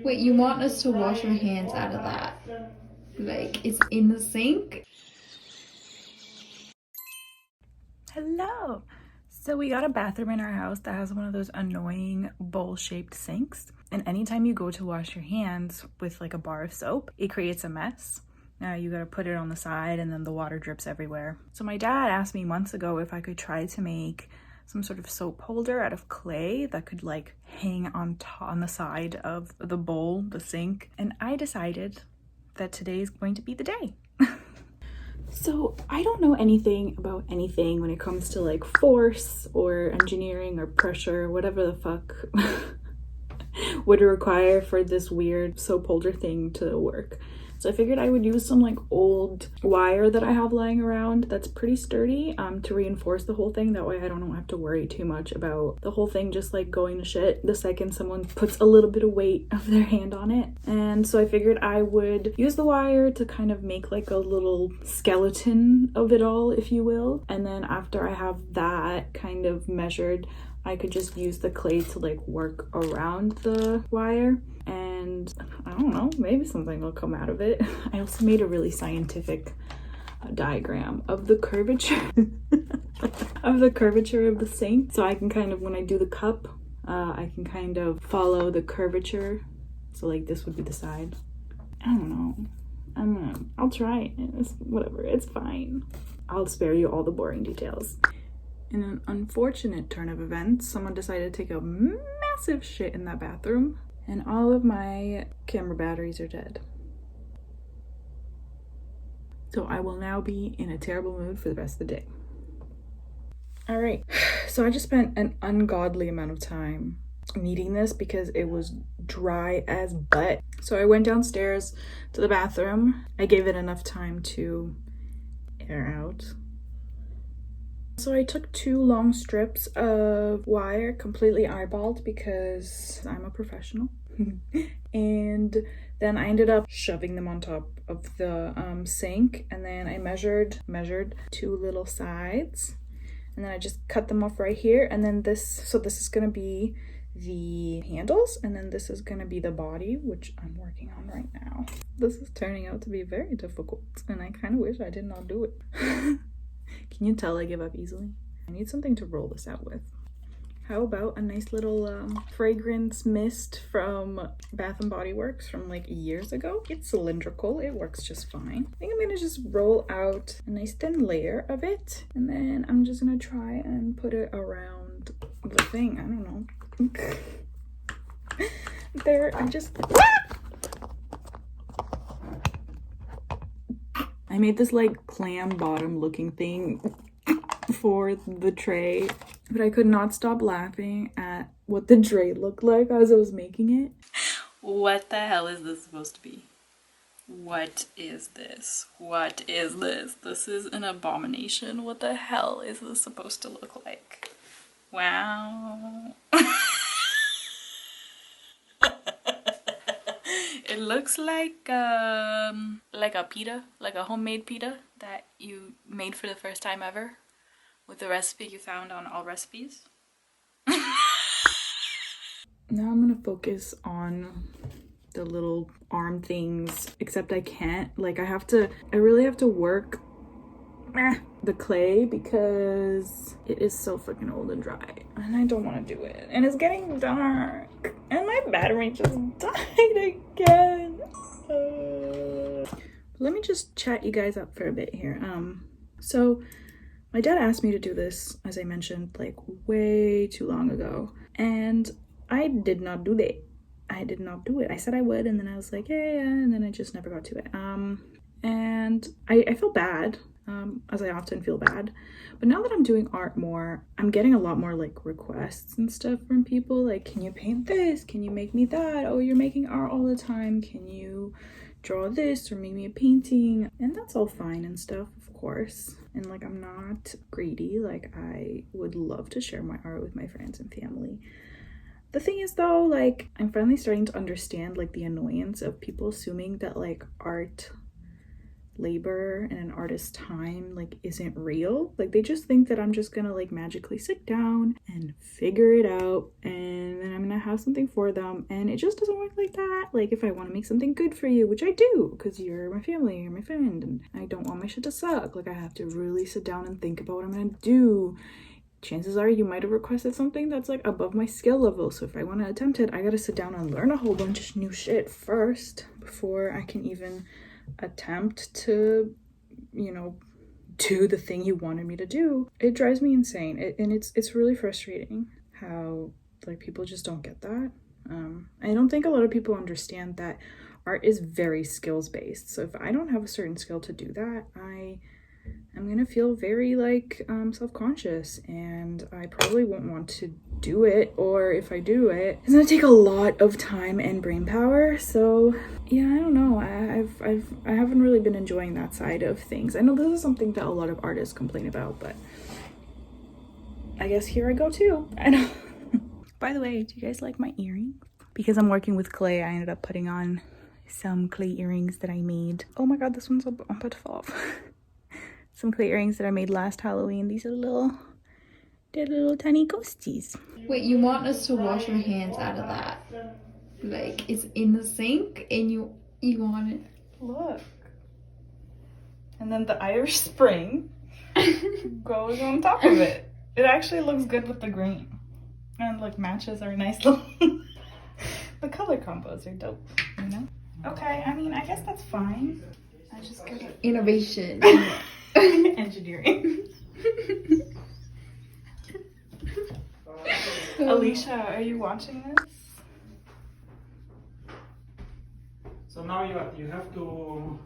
Wait, you want us to wash our hands out of that? Like, it's in the sink? Hello! So we got a bathroom in our house that has one of those annoying bowl-shaped sinks. And anytime you go to wash your hands with like a bar of soap, it creates a mess. Now you gotta put it on the side and then the water drips everywhere. So my dad asked me months ago if I could try to make some sort of soap holder out of clay that could like hang on the side of the bowl, the sink. And I decided that today is going to be the day. So I don't know anything about anything when it comes to like force or engineering or pressure, whatever the fuck would require for this weird soap holder thing to work. So I figured I would use some like old wire that I have lying around that's pretty sturdy to reinforce the whole thing. That way I don't have to worry too much about the whole thing just like going to shit the second someone puts a little bit of weight of their hand on it. And so I figured I would use the wire to kind of make like a little skeleton of it all, if you will. And then after I have that kind of measured, I could just use the clay to like work around the wire. And I don't know, maybe something will come out of it. I also made a really scientific diagram of the curvature of the sink, so I can kind of, when I do the cup, I can kind of follow the curvature. So like this would be the side. I don't know. I'll try it. Whatever, it's fine. I'll spare you all the boring details. In an unfortunate turn of events, someone decided to take a massive shit in that bathroom, and all of my camera batteries are dead. So I will now be in a terrible mood for the rest of the day. All right, so I just spent an ungodly amount of time kneading this because it was dry as butt. So I went downstairs to the bathroom. I gave it enough time to air out. So I took 2 long strips of wire, completely eyeballed because I'm a professional. And then I ended up shoving them on top of the sink, and then I measured 2 little sides, and then I just cut them off right here. And then this is gonna be the handles, and then this is gonna be the body, which I'm working on right now. This is turning out to be very difficult, and I kind of wish I did not do it. Can you tell I give up easily? I need something to roll this out with. How about a nice little fragrance mist from Bath & Body Works from like years ago? It's cylindrical, it works just fine. I think I'm gonna just roll out a nice thin layer of it, and then I'm just gonna try and put it around the thing. I don't know. I made this like clam bottom looking thing for the tray, but I could not stop laughing at what the tray looked like as I was making it. What the hell is this supposed to be? What is this? What is this? This is an abomination. What the hell is this supposed to look like? Wow. It looks like a pita, like a homemade pita that you made for the first time ever with the recipe you found on All Recipes. Now I'm gonna focus on the little arm things, except I can't, like I really have to work the clay because it is so freaking old and dry, and I don't want to do it, and it's getting dark, and my battery just died again. Let me just chat you guys up for a bit here. So my dad asked me to do this, as I mentioned, like way too long ago, and I did not do that. I did not do it. I said I would, and then I was like, yeah, and then I just never got to it. And I felt bad, as I often feel bad. But now that I'm doing art more, I'm getting a lot more like requests and stuff from people. Like, can you paint this? Can you make me that? Oh, you're making art all the time. Can you draw this or make me a painting? And that's all fine and stuff, of course. And like, I'm not greedy. Like, I would love to share my art with my friends and family. The thing is though, like, I'm finally starting to understand like the annoyance of people assuming that like art labor and an artist's time like isn't real. Like they just think that I'm just gonna like magically sit down and figure it out and then I'm gonna have something for them, and it just doesn't work like that. Like if I want to make something good for you, which I do because you're my family, you're my friend, and I don't want my shit to suck, like I have to really sit down and think about what I'm gonna do. Chances are you might have requested something that's like above my skill level, so if I want to attempt it, I gotta sit down and learn a whole bunch of new shit first before I can even attempt to, you know, do the thing you wanted me to do. It drives me insane. And it's really frustrating how like people just don't get that. I don't think a lot of people understand that art is very skills based. So if I don't have a certain skill to do that, I'm gonna feel very like self-conscious, and I probably won't want to do it, or if I do it, it's gonna take a lot of time and brain power. So yeah, I don't know. I haven't really been enjoying that side of things. I know this is something that a lot of artists complain about, but I guess here I go too. I know. By the way, do you guys like my earrings? Because I'm working with clay, I ended up putting on some clay earrings that I made. Oh my god, this one's about to fall off. Some clay earrings that I made last Halloween. These are they're little tiny ghosties. Wait, you want us to wash our hands out of that? Like it's in the sink and you want it. Look. And then the Irish Spring goes on top of it. It actually looks good with the green. And like matches our nice little the color combos are dope, you know? Okay, I mean I guess that's fine. I just gotta Innovation. engineering. Alicia, are you watching this? So now you have to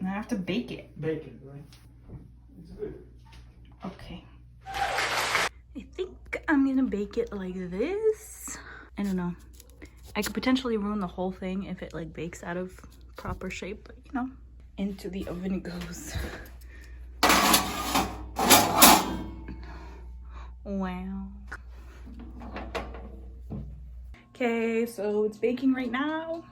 I have to bake it. bake it, right? It's good. Okay. I think I'm gonna bake it like this. I don't know. I could potentially ruin the whole thing if it like bakes out of proper shape, but you know. Into the oven it goes. Wow. Okay, so it's baking right now.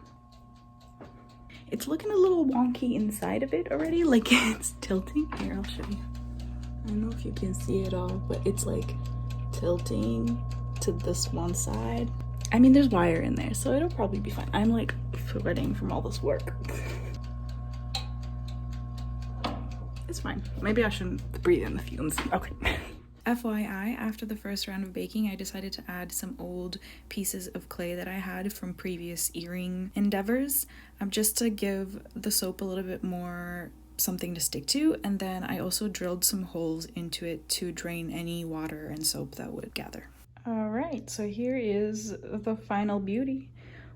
It's looking a little wonky inside of it already, like it's tilting. Here, I'll show you. I don't know if you can see it all, but it's like tilting to this one side. I mean, there's wire in there, so it'll probably be fine. I'm like sweating from all this work. It's fine. Maybe I shouldn't breathe in the fumes. Okay. FYI, after the first round of baking, I decided to add some old pieces of clay that I had from previous earring endeavors, just to give the soap a little bit more something to stick to, and then I also drilled some holes into it to drain any water and soap that would gather. All right, so here is the final beauty.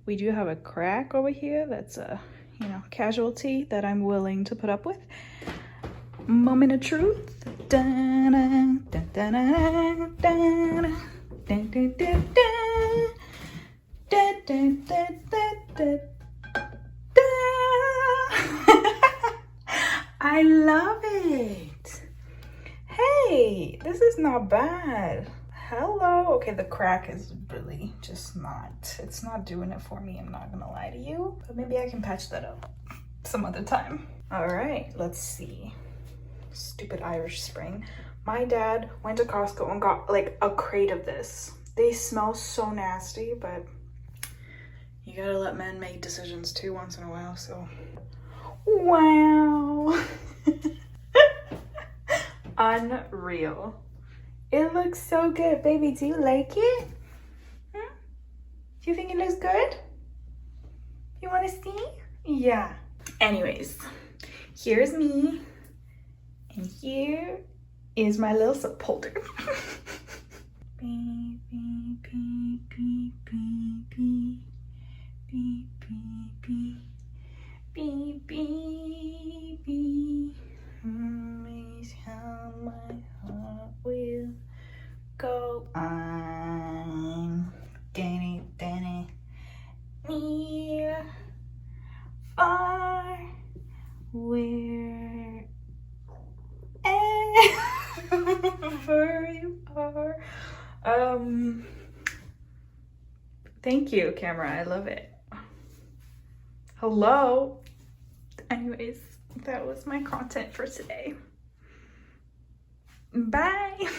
We do have a crack over here that's a, you know, casualty that I'm willing to put up with. Moment of truth. I love it. Hey, this is not bad. Hello. Okay, the crack is really just not, it's not doing it for me, I'm not gonna lie to you, but maybe I can patch that up some other time. All right, let's see. Stupid Irish Spring. My dad went to Costco and got like a crate of this. They smell so nasty, but you gotta let men make decisions too once in a while, so. Wow. Unreal. It looks so good, baby. Do you like it? Do you think it looks good? You want to see? Yeah. Anyways, here's me. And here is my little soap holder. Beep, beep, beep, beep, beep, beep. Beep, beep, beep. Beep, beep, beep. Is how my heart will go on. Danny, Danny. Near, far, where ever you are. Thank you, camera. I love it. Hello. Anyways, that was my content for today. Bye.